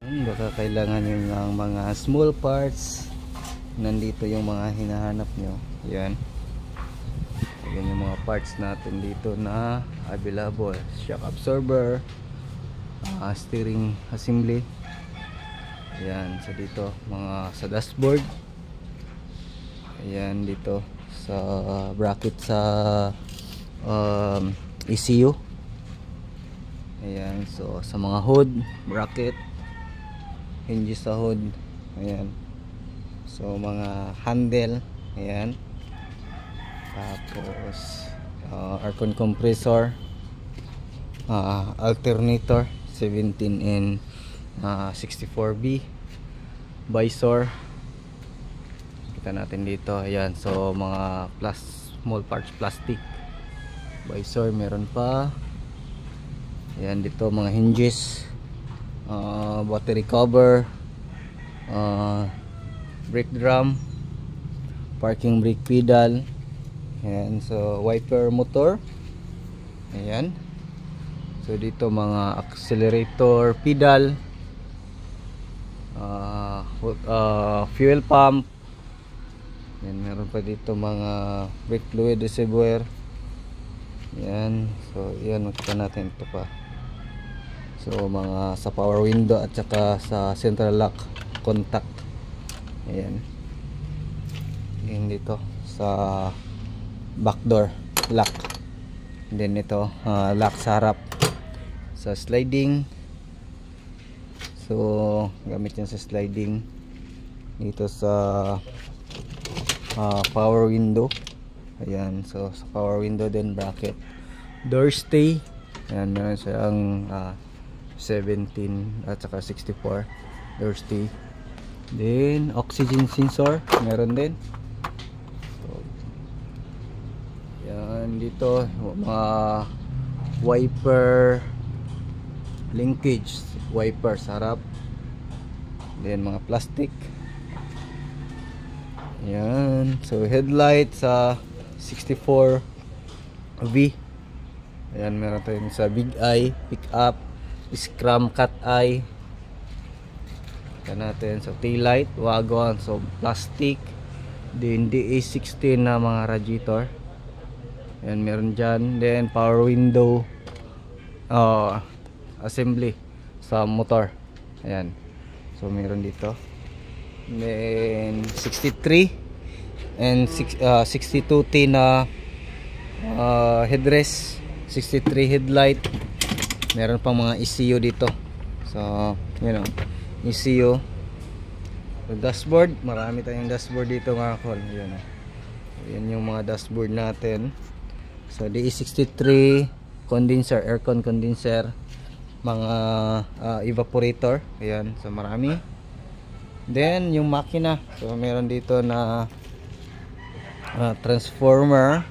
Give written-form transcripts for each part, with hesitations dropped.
Baka kailangan nyo ng mga small parts. Nandito yung mga hinahanap nyo. Yan. Yan yung mga parts natin dito na available. Shock absorber, steering assembly. Yan. So dito mga sa dashboard. Ayan dito sa bracket sa ECU. Ayan. So sa mga hood bracket, hinges sa hood. Ayan. So mga handle. Ayan. Tapos aircon compressor, alternator 17 and 64B, visor. Kita natin dito. Ayan. So mga small parts plastic. Visor meron pa. Ayan dito mga hinges, battery cover, brake drum, parking brake pedal. Ayan, so wiper motor. Ayan. So dito mga accelerator pedal, fuel pump. Ayan, meron pa dito mga brake fluid reservoir. Ayan. So ayan, makita natin ito pa. So mga sa power window at saka sa central lock contact. Ayan. Ayan dito sa back door lock. And then ito lock sa harap sa sliding. So gamit yan sa sliding. Dito sa power window. Ayan. So sa power window din bracket. Door stay. Ayan, meron siyang 17 at saka 64 door stay. Then oxygen sensor meron din. Yan dito mga wiper linkage, wiper sa harap. Then mga plastic. Yan. So headlight sa 64V. Ayan, meron tayong sa big eye, pick up, scrum cat eye. Yan natin. So tail light, wagon, so plastic. Then DA16 na mga radiator. Ayan, meron dyan. Then power window assembly sa motor. Ayan. So meron dito. Then 63 and 62T na headrest, 63 headlight. Meron pang mga ECU dito. So you know, ECU. So, dashboard, marami tayong dashboard dito mga kol. Ayan. Ayan yung mga dashboard natin. So DE63 condenser, aircon condenser, mga evaporator. Ayan, so marami. Then yung makina, so meron dito na transformer,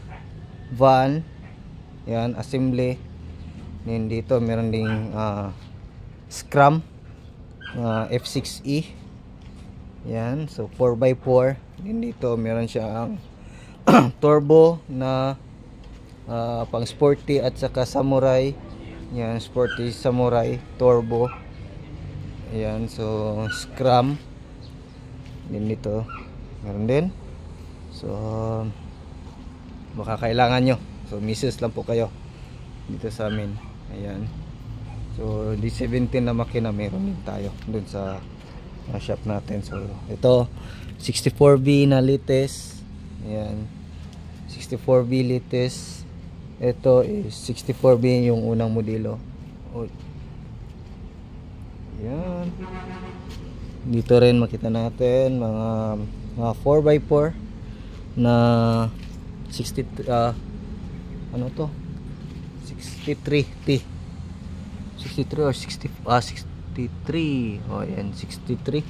van. Ayan, assembly. Then dito meron ding scrum, F6E. Ayan, so 4x4. Then dito meron siyang turbo na pang sporty at saka samurai. Yan, sporty samurai turbo. Ayan, so scrum din dito meron din. So baka kailangan nyo, so misis lang po kayo dito sa amin. Ayan, so D17 na makina meron din tayo dun sa shop natin. So ito 64B na latest. Ayan, 64B latest. Ito is 64B yung unang modelo. Yan. Dito rin makita natin mga 4x4 na 60 ano to? 63T. 63 or 60 63. Oh, yan 63.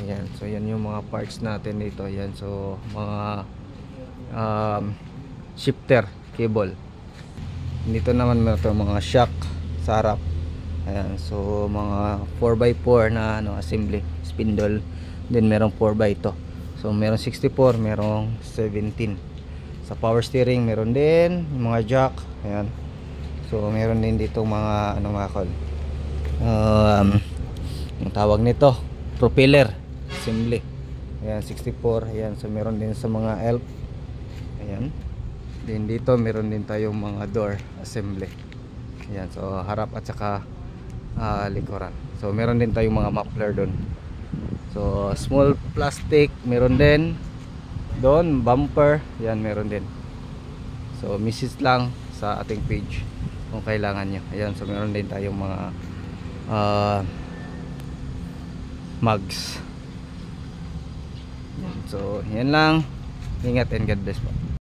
Ayan, so yan yung mga parts natin dito. Ayan, so mga shifter cable. Dito naman meron mga shock sa harap. Ayan, so mga 4x4 na assembly, spindle. Then merong 4x2. So merong 64, merong 17. Sa power steering meron din mga jack. Ayan. So meron din dito mga mga call yung tawag nito, propeller assembly. Ayan, 64. Ayan, so meron din sa mga elf. Ayan. Din dito meron din tayong mga door assembly. Ayan, so harap at saka likuran. So meron din tayong mga muffler doon. So small plastic meron din doon, bumper, yan meron din. So message lang sa ating page kung kailangan nyo. Ayan, so meron din tayong mga mugs. Yan, so yan lang. Ingat and God bless po.